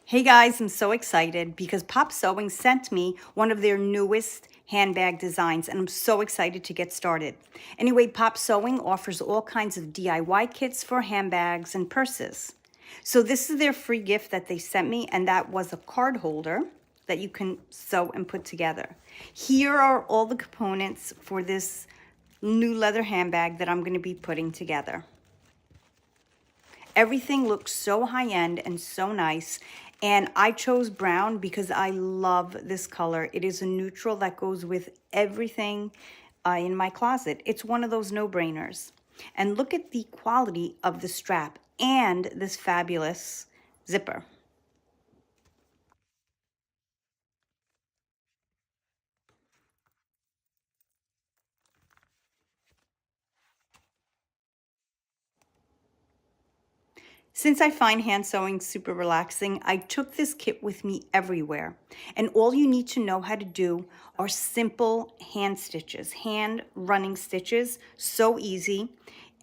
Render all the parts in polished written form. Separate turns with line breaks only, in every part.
Hey guys, I'm so excited because Popsewing sent me one of their newest handbag designs and I'm so excited to get started. Anyway, Popsewing offers all kinds of DIY kits for handbags and purses. So this is their free gift that they sent me, and that was a card holder that you can sew and put together. Here are all the components for this new leather handbag that I'm going to be putting together. Everything looks so high-end and so nice. And I chose brown because I love this color. It is a neutral that goes with everything in my closet. It's one of those no-brainers. And look at the quality of the strap and this fabulous zipper. Since I find hand sewing super relaxing, I took this kit with me everywhere. And all you need to know how to do are simple hand stitches, hand running stitches, so easy.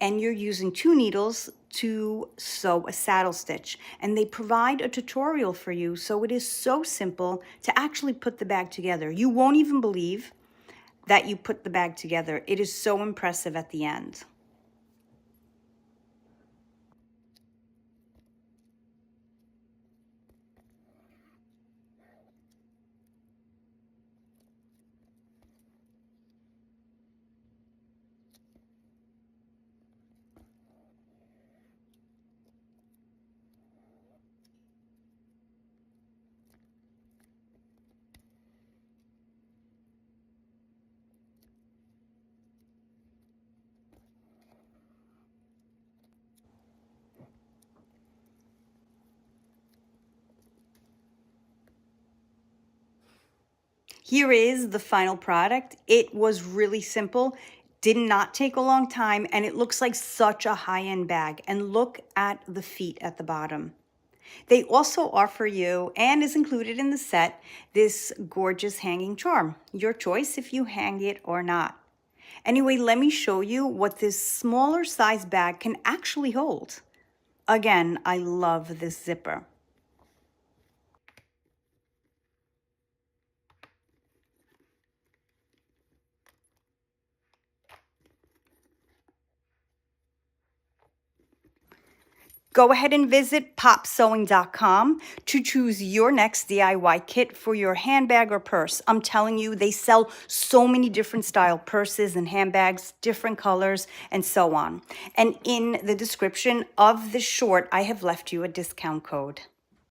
And you're using 2 needles to sew a saddle stitch. And they provide a tutorial for you, so it is so simple to actually put the bag together. You won't even believe that you put the bag together. It is so impressive at the end. Here is the final product. It was really simple, did not take a long time, and it looks like such a high-end bag. And look at the feet at the bottom. They also offer you, and is included in the set, this gorgeous hanging charm. Your choice if you hang it or not. Anyway, let me show you what this smaller size bag can actually hold. Again, I love this zipper. Go ahead and visit popsewing.com to choose your next DIY kit for your handbag or purse. I'm telling you, they sell so many different style purses and handbags, different colors, and so on. And in the description of this short, I have left you a discount code.